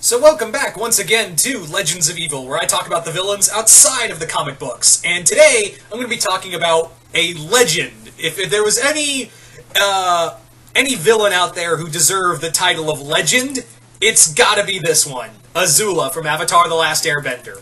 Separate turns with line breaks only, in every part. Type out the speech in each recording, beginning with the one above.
So welcome back once again to Legends of Evil, where I talk about the villains outside of the comic books. And today, I'm going to be talking about a legend. If there was any villain out there who deserved the title of legend, it's gotta be this one. Azula from Avatar: The Last Airbender.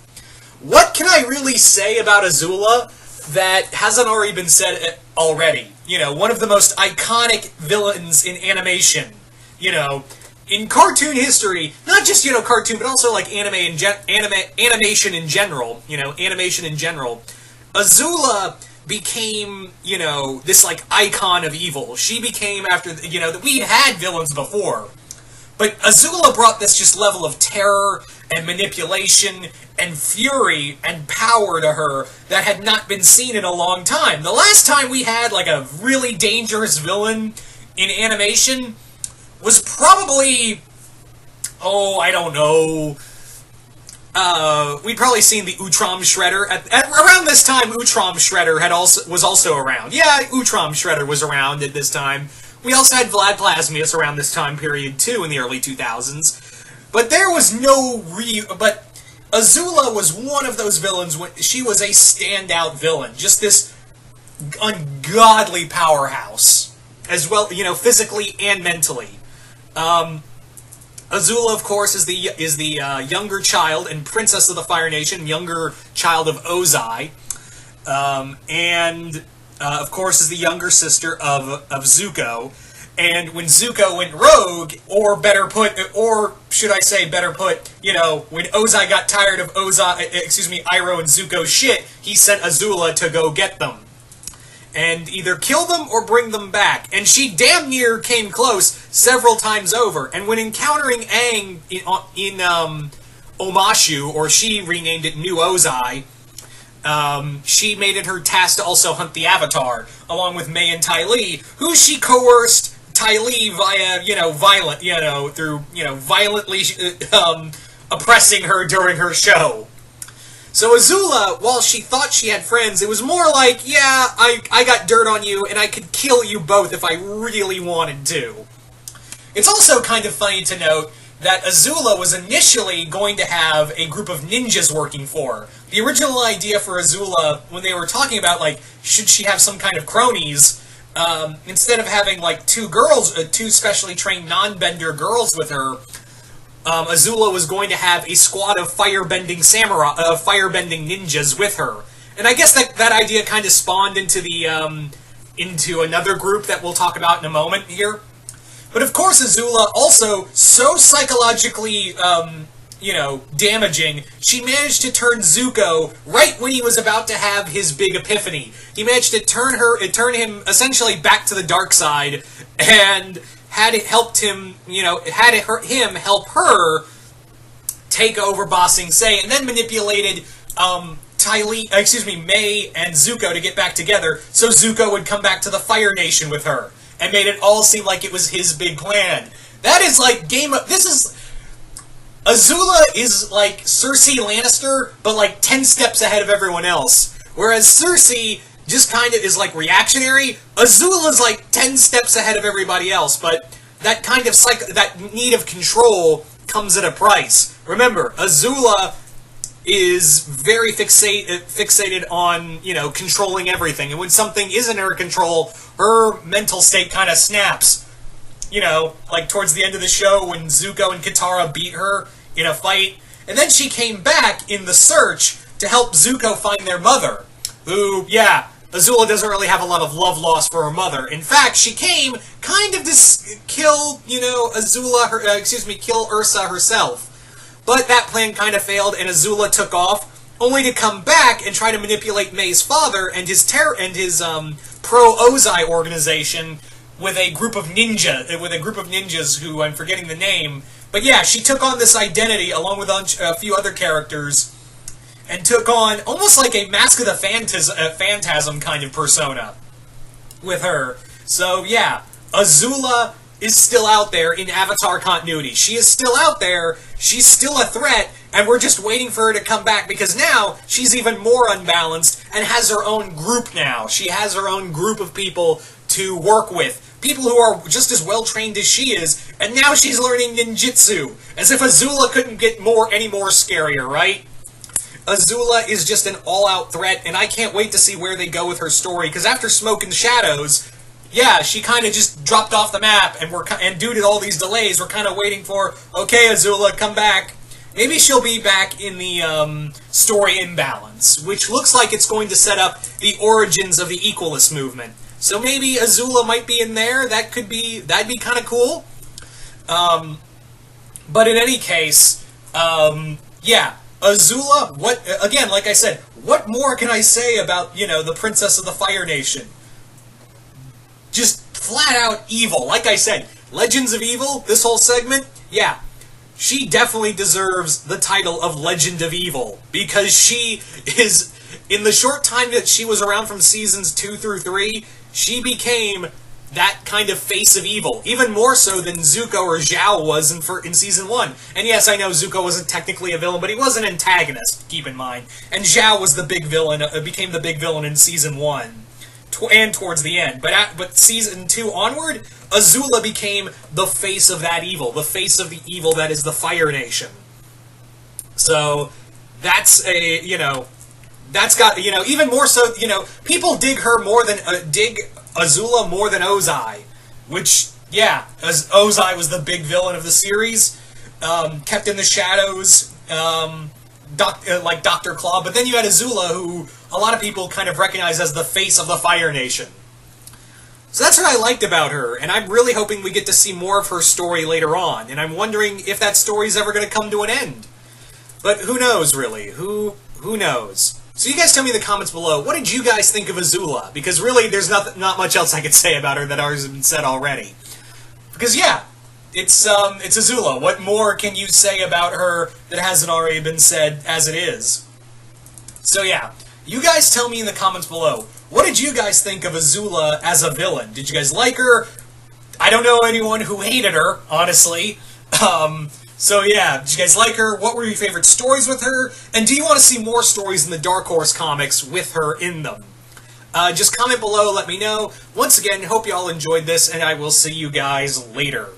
What can I really say about Azula that hasn't already been said already? You know, one of the most iconic villains in animation. You know, in cartoon history, not just, cartoon, but also, like, animation in general, animation in general, Azula became, this, like, icon of evil. She became, after, that we had villains before, but Azula brought this just level of terror and manipulation and fury and power to her that had not been seen in a long time. The last time we had, like, a really dangerous villain in animation was probably, I don't know, we'd probably seen the Utrom Shredder. Around this time, Utrom Shredder was also around. Yeah, Utrom Shredder was around at this time. We also had Vlad Plasmius around this time period, too, in the early 2000s. But there was but Azula was one of those villains. She was a standout villain. Just this ungodly powerhouse. As well, physically and mentally. Azula, of course, is the younger child and princess of the Fire Nation, younger child of Ozai, and of course is the younger sister of Zuko. And when Zuko went rogue, or should I say better put, when Ozai got tired of Iroh and Zuko's shit, he sent Azula to go get them. And either kill them or bring them back. And she damn near came close several times over. And when encountering Aang in Omashu, or she renamed it New Ozai, she made it her task to also hunt the Avatar, along with Mai and Ty Lee, who she coerced Ty Lee via, violently oppressing her during her show. So Azula, while she thought she had friends, it was more like, yeah, I got dirt on you, and I could kill you both if I really wanted to. It's also kind of funny to note that Azula was initially going to have a group of ninjas working for her. The original idea for Azula, when they were talking about, like, should she have some kind of cronies, instead of having, like, two specially trained non-bender girls with her, Azula was going to have a squad of firebending ninjas with her. And I guess that idea kind of spawned into into another group that we'll talk about in a moment here. But of course Azula, also so psychologically, damaging, she managed to turn Zuko right when he was about to have his big epiphany. He managed to turn him essentially back to the dark side, and had it helped him, him help her take over Ba Sing Se, and then manipulated Mai and Zuko to get back together, so Zuko would come back to the Fire Nation with her, and made it all seem like it was his big plan. That is like Azula is like Cersei Lannister, but like 10 steps ahead of everyone else. Whereas Cersei just kind of is like reactionary. Azula's like 10 steps ahead of everybody else, but that kind of that need of control comes at a price. Remember, Azula is very fixated on, controlling everything, and when something isn't in her control, her mental state kind of snaps. Like towards the end of the show when Zuko and Katara beat her in a fight, and then she came back in the search to help Zuko find their mother, who, Azula doesn't really have a lot of love lost for her mother. In fact, she came kind of to kill, kill Ursa herself. But that plan kind of failed, and Azula took off, only to come back and try to manipulate Mei's father and his pro-Ozai organization with a group of ninjas who I'm forgetting the name. But yeah, she took on this identity along with a few other characters, and took on almost like a Mask of the Phantasm kind of persona with her. So yeah, Azula is still out there in Avatar continuity. She is still out there, she's still a threat, and we're just waiting for her to come back, because now she's even more unbalanced and has her own group now. She has her own group of people to work with, people who are just as well trained as she is, and now she's learning ninjutsu. As if Azula couldn't get any more scarier, right? Azula is just an all-out threat, and I can't wait to see where they go with her story, because after Smoke and Shadows, yeah, she kind of just dropped off the map, and due to all these delays, we're kind of waiting for, okay, Azula, come back. Maybe she'll be back in the story Imbalance, which looks like it's going to set up the origins of the Equalist movement. So maybe Azula might be in there. That'd be kind of cool. But in any case, yeah, Azula. Again, like I said, what more can I say about the Princess of the Fire Nation? Just flat out evil. Like I said, Legends of Evil. This whole segment, yeah. She definitely deserves the title of Legend of Evil, because she is, in the short time that she was around from seasons 2 through 3, she became that kind of face of evil, even more so than Zuko or Zhao was in season 1. And yes, I know Zuko wasn't technically a villain, but he was an antagonist, keep in mind. And Zhao was the big villain, became the big villain in season 1. And towards the end. But season 2 onward, Azula became the face of that evil, the face of the evil that is the Fire Nation. So, that's that's got, even more so, people dig her more than, dig Azula more than Ozai. Which, yeah, as Ozai was the big villain of the series, kept in the shadows, like Dr. Claw, but then you had Azula, who a lot of people kind of recognize as the face of the Fire Nation. So that's what I liked about her, and I'm really hoping we get to see more of her story later on, and I'm wondering if that story's ever going to come to an end. But who knows, really? Who knows? So you guys tell me in the comments below, what did you guys think of Azula? Because really, there's not much else I could say about her that already has been said already. Because yeah, it's Azula. What more can you say about her that hasn't already been said as it is? So yeah, you guys tell me in the comments below, what did you guys think of Azula as a villain? Did you guys like her? I don't know anyone who hated her, honestly. So yeah, did you guys like her? What were your favorite stories with her? And do you want to see more stories in the Dark Horse comics with her in them? Just comment below, let me know. Once again, hope you all enjoyed this, and I will see you guys later.